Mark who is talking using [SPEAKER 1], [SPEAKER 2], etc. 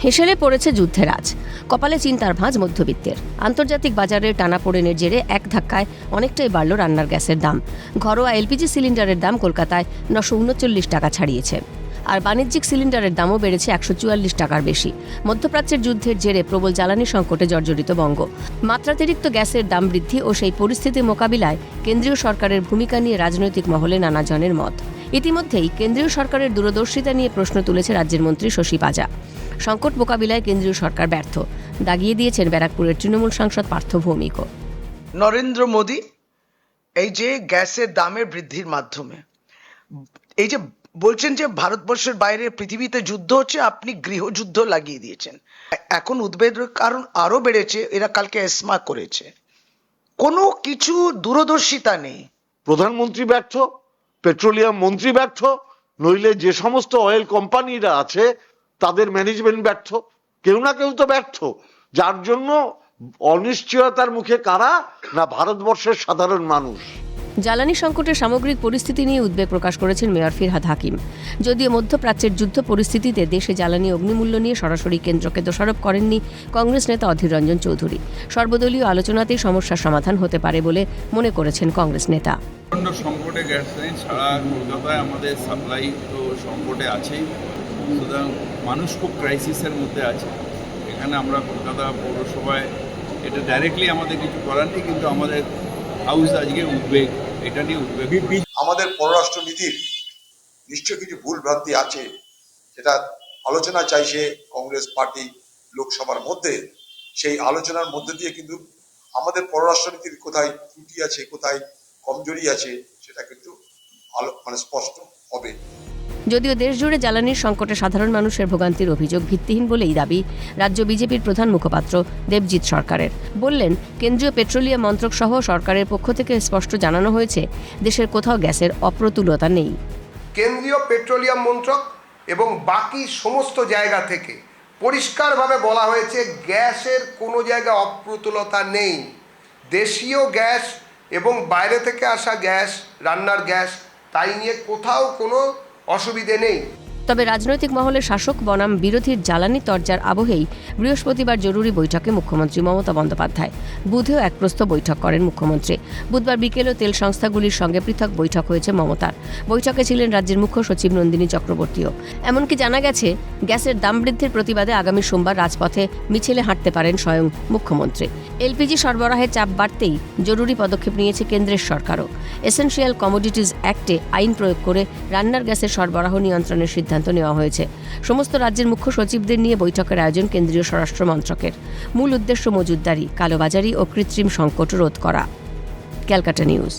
[SPEAKER 1] হেসেলে পড়েছে যুদ্ধের আজ, কপালে চিন্তার ভাঁজ মধ্যবিত্তের। আন্তর্জাতিক বাজারের টানাপোড়েনের জেরে এক ধাক্কায় অনেকটাই বাড়ল রান্নার গ্যাসের দাম। ঘরোয়া এলপিজি সিলিন্ডারের দাম কলকাতায় 939 টাকা ছাড়িয়েছে, আর বাণিজ্যিক সিলিন্ডারের দামও বেড়েছে 144 টাকার বেশি। মধ্যপ্রাচ্যের যুদ্ধের জেরে প্রবল জ্বালানি সংকটে জর্জরিত বঙ্গ। মাত্রাতিরিক্ত গ্যাসের দাম বৃদ্ধি ও সেই পরিস্থিতি মোকাবিলায় কেন্দ্রীয় সরকারের ভূমিকা নিয়ে রাজনৈতিক মহলে নানা জনের মত। ইতিমধ্যেই কেন্দ্রীয় সরকারের দূরদর্শিতা নিয়ে প্রশ্ন তুলেছে রাজ্যের মন্ত্রী শশী পাজা। সংকট মোকাবিলায় কেন্দ্রীয় সরকার ব্যর্থ দাগিয়ে দিয়েছেন ব্যারাকপুরের তৃণমূল সাংসদ পার্থ ভৌমিকও।
[SPEAKER 2] নরেন্দ্র মোদী এই যে গ্যাসের দামের বৃদ্ধির মাধ্যমে এই যে বলছেন যে ভারতবর্ষের বাইরে পৃথিবীতে যুদ্ধ হচ্ছে, আপনি গৃহযুদ্ধ লাগিয়ে দিয়েছেন। এখন উদ্বেগের কারণ আরো বেড়েছে, এরা কালকে এসমা করেছে, কোনো কিছু দূরদর্শিতা নেই।
[SPEAKER 3] প্রধানমন্ত্রী ব্যর্থ, পেট্রোলিয়াম মন্ত্রী ব্যর্থ, নইলে যে সমস্ত অয়েল কোম্পানিরা আছে তাদের ম্যানেজমেন্ট ব্যর্থ, কেউ না কেউ তো ব্যর্থ। যার জন্য অনিশ্চয়তার মুখে কারা না ভারতবর্ষের সাধারণ মানুষ।
[SPEAKER 1] জ্বালানি সংকটের সামগ্রিক পরিস্থিতি নিয়ে উদ্বেগ প্রকাশ করেছেন মেয়র ফিরহাদ হাকিম। যদিও মধ্যপ্রাচ্যের যুদ্ধ পরিস্থিতিতে দেশে জ্বালানি অগ্নিমূল্য নিয়ে সরাসরি কেন্দ্রকে দোষারোপ করেননি কংগ্রেস নেতা অধীর রঞ্জন চৌধুরী। সর্বদলীয় আলোচনাতেই সমস্যার সমাধান হতে পারে বলে মনে করেছেন কংগ্রেস নেতা।
[SPEAKER 4] সংকটে গ্যাস লাইন ছাড়া কলকাতায় আমাদের সাপ্লাই তো সংকটে আছেই, সুতরাং মানুষ খুব ক্রাইসিসের মধ্যে আছে। এখানে আমরা কলকাতা পৌরসভায় এটা ডাইরেক্টলি আমাদের কিছু করার নেই, কিন্তু আমাদের হাউস আজকে উদ্বেগ, এটা নিয়ে উদ্বেগ।
[SPEAKER 5] আমাদের পররাষ্ট্রনীতির নিশ্চয় কিছু ভুল ভ্রান্তি আছে, সেটা আলোচনা চাইছে কংগ্রেস পার্টি লোকসভার মধ্যে। সেই আলোচনার মধ্যে দিয়ে কিন্তু আমাদের পররাষ্ট্রনীতির কোথায় ত্রুটি আছে, কোথায় কমজোরি আছে, সেটা কিন্তু স্পষ্ট হবে।
[SPEAKER 1] যদিও দেশজুড়ে জ্বালানির সংকটে সাধারণ মানুষের ভোগান্তির অভিযোগ ভিত্তিহীন বলেই দাবি রাজ্য বিজেপির প্রধান মুখপাত্র দেবজিৎ সরকারের। বললেন, কেন্দ্রীয় পেট্রোলিয়াম মন্ত্রক সহ সরকারের পক্ষ থেকে স্পষ্ট জানানো হয়েছে দেশের কোথাও গ্যাসের অপ্রতুলতা নেই।
[SPEAKER 6] কেন্দ্রীয় পেট্রোলিয়াম মন্ত্রক এবং বাকি সমস্ত জায়গা থেকে পরিষ্কারভাবে বলা হয়েছে গ্যাসের কোনো জায়গায় অপ্রতুলতা নেই। দেশীয় গ্যাস এবং বাইরে থেকে আসা গ্যাস, রান্নার গ্যাস, তাই নিয়ে কোথাও কোনো অসুবিধে নেই।
[SPEAKER 1] তবে রাজনৈতিক মহলে শাসক বনাম বিরোধীর জ্বালানি তরজার আবহেই বৃহস্পতিবার জরুরি বৈঠকে মুখ্যমন্ত্রী মমতা বন্দ্যোপাধ্যায়। বুধেও এক প্রস্থ বৈঠক করেন মুখ্যমন্ত্রী। বুধবার বিকেলেও তেল সংস্থাগুলির সঙ্গে পৃথক বৈঠক হয়েছে মমতার। বৈঠকে ছিলেন রাজ্যের মুখ্য সচিব নন্দিনী চক্রবর্তীও। এমনকি জানা গেছে, গ্যাসের দাম বৃদ্ধির প্রতিবাদে আগামী সোমবার রাজপথে মিছিলে হাঁটতে পারেন স্বয়ং মুখ্যমন্ত্রী। এলপিজি সরবরাহের চাপ বাড়তেই জরুরি পদক্ষেপ নিয়েছে কেন্দ্রের সরকারও। এসেনশিয়াল কমোডিটিজ অ্যাক্টে আইন প্রয়োগ করে রান্নার গ্যাসের সরবরাহ নিয়ন্ত্রণের সিদ্ধান্ত নেওয়া হয়েছে। সমস্ত রাজ্যের মুখ্য সচিবদের নিয়ে বৈঠকের আয়োজন কেন্দ্রীয় স্বরাষ্ট্র মন্ত্রকের। মূল উদ্দেশ্য মজুতদারি, কালোবাজারি ও কৃত্রিম সংকট রোধ করা। ক্যালকাটা নিউজ।